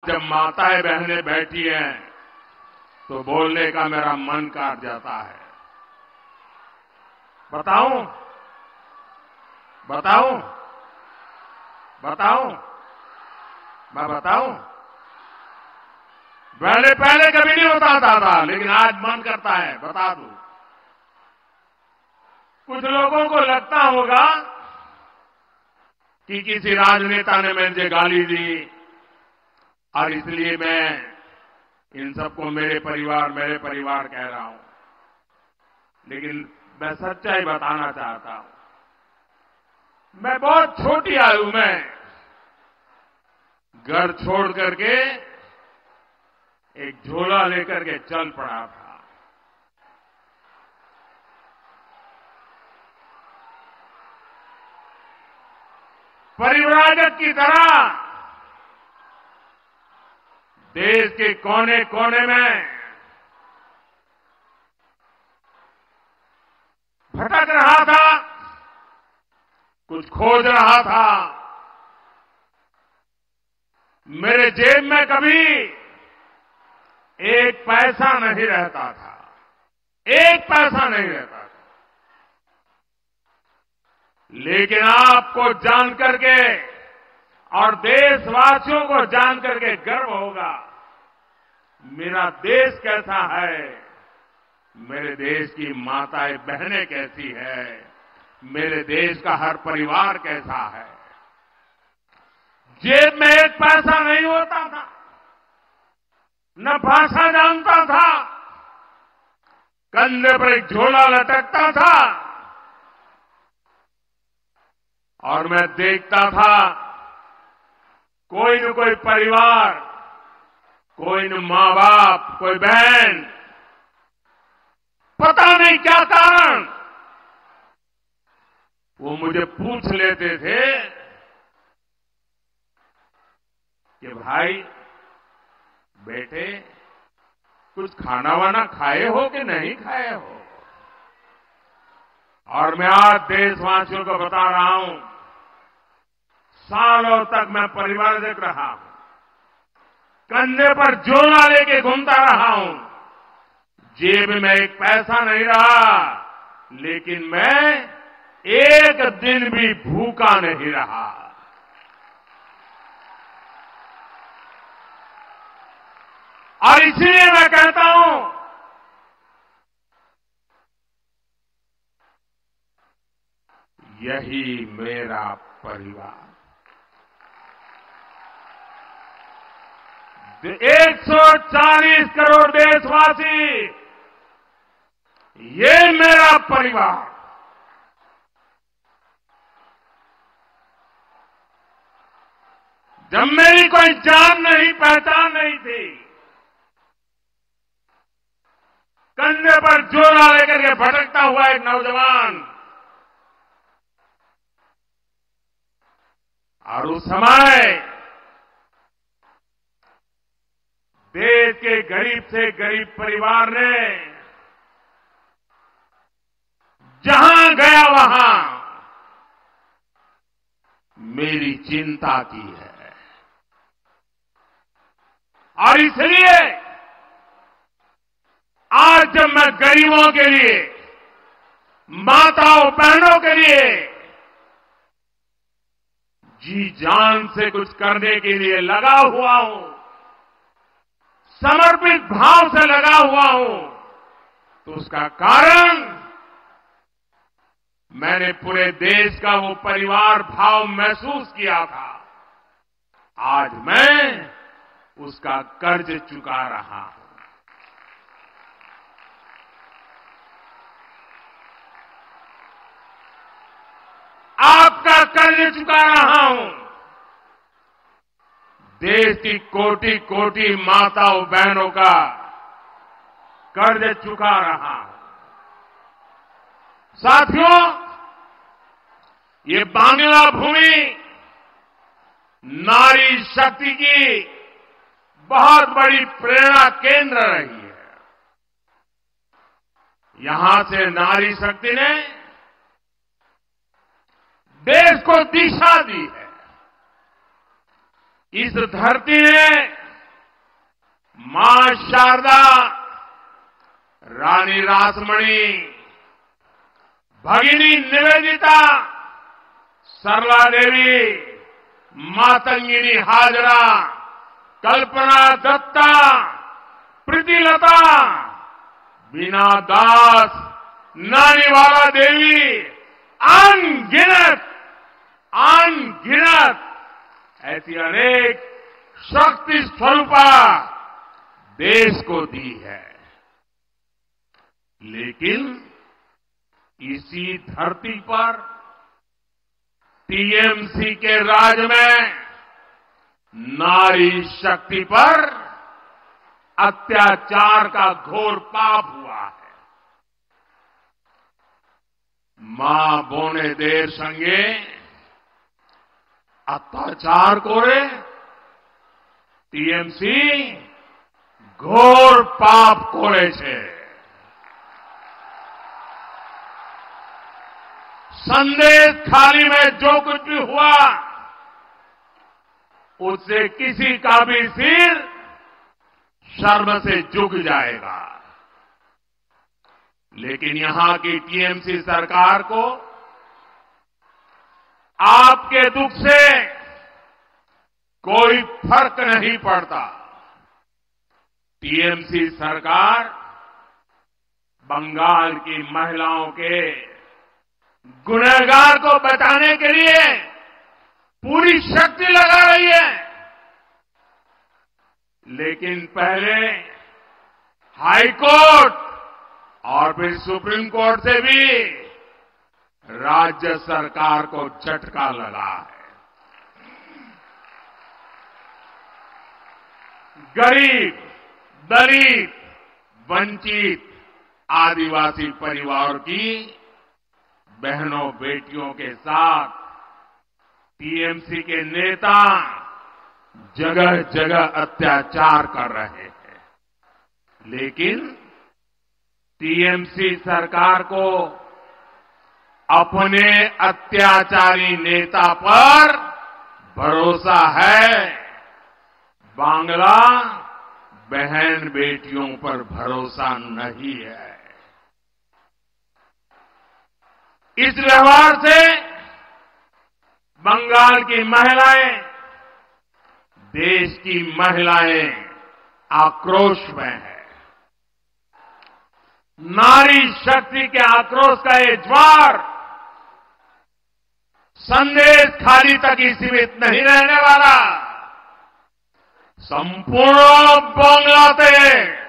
जब माताएं बहनें बैठी हैं तो बोलने का मेरा मन काट जाता है। बताऊं बताऊं बताऊं मैं बताऊं? पहले कभी नहीं बताता था, लेकिन आज मन करता है बता दूं। कुछ लोगों को लगता होगा कि किसी राजनेता ने मुझे गाली दी और इसलिए मैं इन सबको मेरे परिवार कह रहा हूं, लेकिन मैं सच्चाई बताना चाहता हूं। मैं बहुत छोटी आयु में घर छोड़ करके एक झोला लेकर के चल पड़ा था। परिव्राजक की तरह देश के कोने कोने में भटक रहा था, कुछ खोज रहा था। मेरे जेब में कभी एक पैसा नहीं रहता था, एक पैसा नहीं रहता था। लेकिन आपको जान करके और देशवासियों को जान करके गर्व होगा, मेरा देश कैसा है, मेरे देश की माताएं बहनें कैसी है, मेरे देश का हर परिवार कैसा है। जेब में एक पैसा नहीं होता था, न भाषा जानता था, कंधे पर एक झोला लटकता था और मैं देखता था कोई न कोई परिवार, कोई न मां बाप, कोई बहन, पता नहीं क्या कारण, वो मुझे पूछ लेते थे कि भाई बेटे कुछ खाना वाना खाए हो कि नहीं खाए हो। और मैं आज देशवासियों को बता रहा हूं, सालों तक मैं परिवारजक रहा हूं, कंधे पर झोला लेके घूमता रहा हूं, जेब में एक पैसा नहीं रहा, लेकिन मैं एक दिन भी भूखा नहीं रहा। और इसलिए मैं कहता हूं, यही मेरा परिवार। 140 करोड़ देशवासी, ये मेरा परिवार। जब मेरी कोई जान नहीं, पहचान नहीं थी, कंधे पर झोला लेकर के भटकता हुआ एक नौजवान, और उस समय देश के गरीब से गरीब परिवार ने जहां गया वहां मेरी चिंता की है। और इसलिए आज जब मैं गरीबों के लिए, माताओं बहनों के लिए जी जान से कुछ करने के लिए लगा हुआ हूं, समर्पित भाव से लगा हुआ हूं, तो उसका कारण मैंने पूरे देश का वो परिवार भाव महसूस किया था। आज मैं उसका कर्ज चुका रहा हूं। आपका कर्ज चुका रहा हूं। देश की कोटि कोटि माताओं बहनों का कर्ज चुका रहा हूं। साथियों, ये बांग्ला भूमि नारी शक्ति की बहुत बड़ी प्रेरणा केंद्र रही है। यहां से नारी शक्ति ने देश को दिशा दी है। इस धरती ने मां शारदा, रानी रासमणी, भगिनी निवेदिता, सरला देवी, मातंगिनी हाजरा, कल्पना दत्ता, प्रीतिलता, बीना दास, नानीवाला देवी, अनगिनत ऐसी अनेक शक्ति स्वरूपा देश को दी है। लेकिन इसी धरती पर टीएमसी के राज में नारी शक्ति पर अत्याचार का घोर पाप हुआ है। मां बोने देर संगे अत्याचार कोरे टीएमसी घोर पाप कोरे छे। संदेश खाली में जो कुछ भी हुआ उससे किसी का भी सिर शर्म से झुक जाएगा। लेकिन यहां की टीएमसी सरकार को आपके दुख से कोई फर्क नहीं पड़ता। टीएमसी सरकार बंगाल की महिलाओं के गुनहगार को बचाने के लिए पूरी शक्ति लगा रही है। लेकिन पहले हाईकोर्ट और फिर सुप्रीम कोर्ट से भी राज्य सरकार को झटका लगा है। गरीब, दलित, वंचित, आदिवासी परिवार की बहनों बेटियों के साथ टीएमसी के नेता जगह जगह अत्याचार कर रहे हैं। लेकिन टीएमसी सरकार को अपने अत्याचारी नेता पर भरोसा है, बांग्ला बहन बेटियों पर भरोसा नहीं है। इस व्यवहार से बंगाल की महिलाएं, देश की महिलाएं आक्रोश में है। नारी शक्ति के आक्रोश का ये ज्वार संदेश खाली तक ही सीमित नहीं रहने वाला। संपूर्ण बांग्लादेश